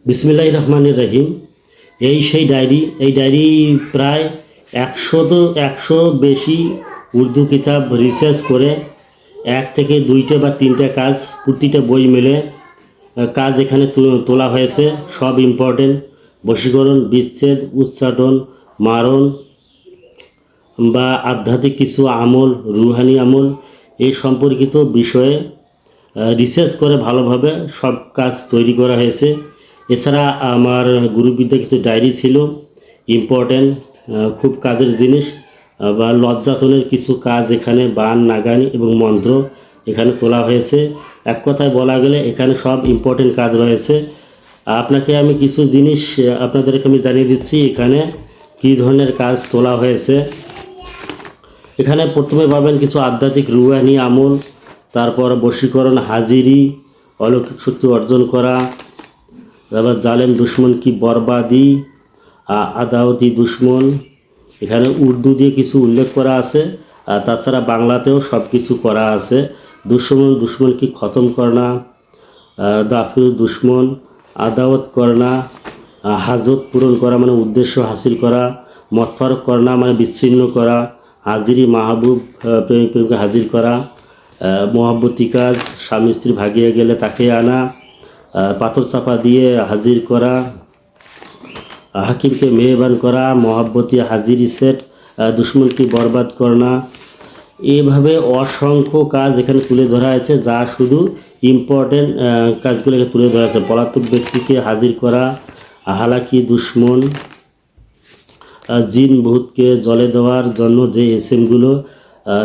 বিসমিল্লাহির রহমানির রহিম। এই সেই ডায়েরি। এই ডায়েরি প্রায় 100 বেশি উর্দু কিতাব রিসার্চ করে এক থেকে দুইটা বা তিনটা কাজ, প্রতিটা বই মিলে কাজ এখানে তোলা হয়েছে। সব ইম্পর্টেন্ট বশীকরণ, বিচ্ছেদ, উচ্চাটন, মারণ বা আধ্যাত্মিক কিছু আমল, রুহানি আমল এই সম্পর্কিত বিষয়ে রিসার্চ করে ভালোভাবে সব কাজ তৈরি করা হয়েছে। এছাড়া আমার গুরুবিদ্যা কিছু ডায়েরি ছিল, ইম্পর্টেন্ট খুব কাজের জিনিস, বা লজ্জাতনের কিছু কাজ এখানে বান, নাগানি এবং মন্ত্র এখানে তোলা হয়েছে। এক কথায় বলা গেলে এখানে সব ইম্পর্টেন্ট কাজ রয়েছে। আপনাকে আমি কিছু জিনিস আপনাদেরকে আমি জানিয়ে দিচ্ছি এখানে কী ধরনের কাজ তোলা হয়েছে। এখানে প্রথমে পাবেন কিছু আধ্যাত্মিক রুহানি আমল, তারপর বশীকরণ, হাজিরি, অলৌকিক শক্তি অর্জন করা, তারপর জালেম দুশ্মন কি বরবাদি, আদাওয়াতি দুশ্মন। এখানে উর্দু দিয়ে কিছু উল্লেখ করা আছে, আর তাছাড়া বাংলাতেও সব কিছু করা আছে। দুশ্মন কি খতম করনা, দাফিউ দুশ্মন, আদাওয়াত করনা, হাজত পূরণ করা মানে উদ্দেশ্য হাসিল করা, মতফারক করনা মানে বিচ্ছিন্ন করা, হাজিরি মাহবুব প্রেমিক প্রেমিককে হাজির করা, মহাব্বতী কাজ স্বামী স্ত্রী ভাগিয়ে গেলে তাকে আনা, পাথর চাপা দিয়ে হাজির করা, হাকিমকে মেহরবান করা, মহাব্বতী হাজিরি সেট, দুশ্মনকে বরবাদ করনা। এভাবে অসংখ্য কাজ এখানে তুলে ধরা হয়েছে, যা শুধু ইম্পর্টেন্ট কাজগুলোকে তুলে ধরা হয়েছে। পলাতক ব্যক্তিকে হাজির করা, হালাকি দুশ্মন, জিন ভূতকে জলে দেওয়ার জন্য যে এসএমগুলো,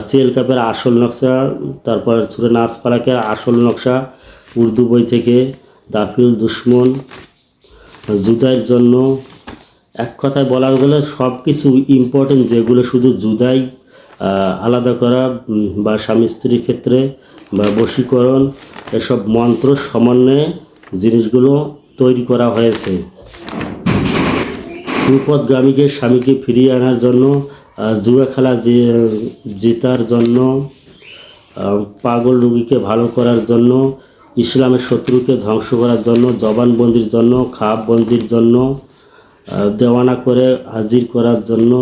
সিএল কাপের আসল নকশা, তারপর সূরা নাস ফালাকের আসল নকশা উর্দু বই থেকে, দাফিউল দুশ্মন, জুদাইয়ের জন্য। এক কথায় বলা গেলে সব কিছু ইম্পর্টেন্ট যেগুলো শুধু জুদাই আলাদা করা বা স্বামী স্ত্রীর ক্ষেত্রে বা বশীকরণ, এসব মন্ত্র সমন্বয়ে জিনিসগুলো তৈরি করা হয়েছে। কুপথগামীকে স্বামীকে ফিরিয়ে আনার জন্য, জুয়া খেলা জেতার জন্য, পাগল রোগীকে ভালো করার জন্য, ইসলামের শত্রুকে ধ্বংস করার জন্য, জবানবন্দির জন্য, খাপবন্দির জন্য, দেওয়ানা করে হাজির করার জন্য,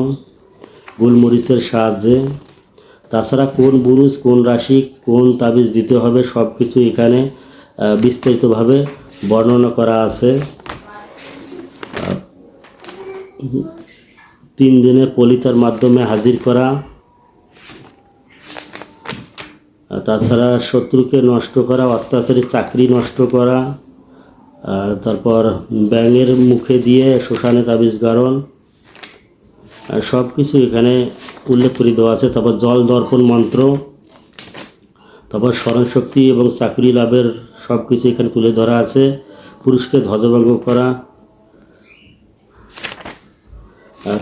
গোলমরিচের সাহায্যে। তাছাড়া কোন বুরুজ, কোন রাশি, কোন তাবিজ দিতে হবে সব কিছু এখানে বিস্তারিতভাবে বর্ণনা করা আছে। 3 দিনে পলিতার মাধ্যমে হাজির করা, তাছাড়া শত্রুকে নষ্ট করা, অত্যাচারী চাকরি নষ্ট করা, তারপর ব্যাঙের মুখে দিয়ে শ্মশানে তাবিজ গারণ, সব কিছু এখানে উল্লেখ করে দেওয়া আছে। তারপর জল দর্পণ মন্ত্র, তারপর স্মরণশক্তি এবং চাকরি লাভের সব কিছু এখানে তুলে ধরা আছে। পুরুষকে ধ্বজভঙ্গ করা,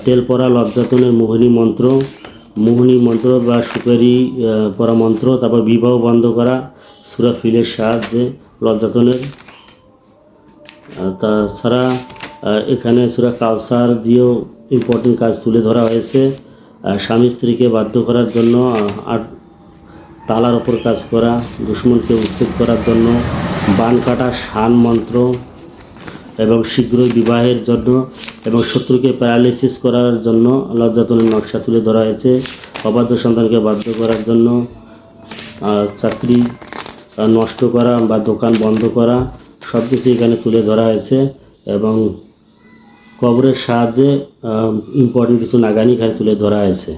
তেল পরা লজ্জাতনের মোহিনী মন্ত্র বা সুপারি পরা মন্ত্র, তারপর বিবাহ বন্ধ করা সূরা ফিলের সাহায্যে লজ্জাতনের। তাছাড়া এখানে সূরা কাউসার দিয়েও ইম্পর্টেন্ট কাজ তুলে ধরা হয়েছে। স্বামী স্ত্রীকে বাধ্য করার জন্য, আর তালার ওপর কাজ করা, দুশ্মনকে উচ্ছেদ করার জন্য, বান কাটা শান মন্ত্র এবং শীঘ্রই বিবাহের জন্য এবং শত্রুকে প্যারালাইসিস করার জন্য লজ্জাতনের নকশা তুলে ধরা হয়েছে। অবাধ্য সন্তানকে বাধ্য করার জন্য, চাকরি নষ্ট করা বা দোকান বন্ধ করা সব কিছু এখানে তুলে ধরা হয়েছে। এবং কবরের সাহায্যে ইম্পর্টেন্ট কিছু নাগানি এখানে তুলে ধরা হয়েছে।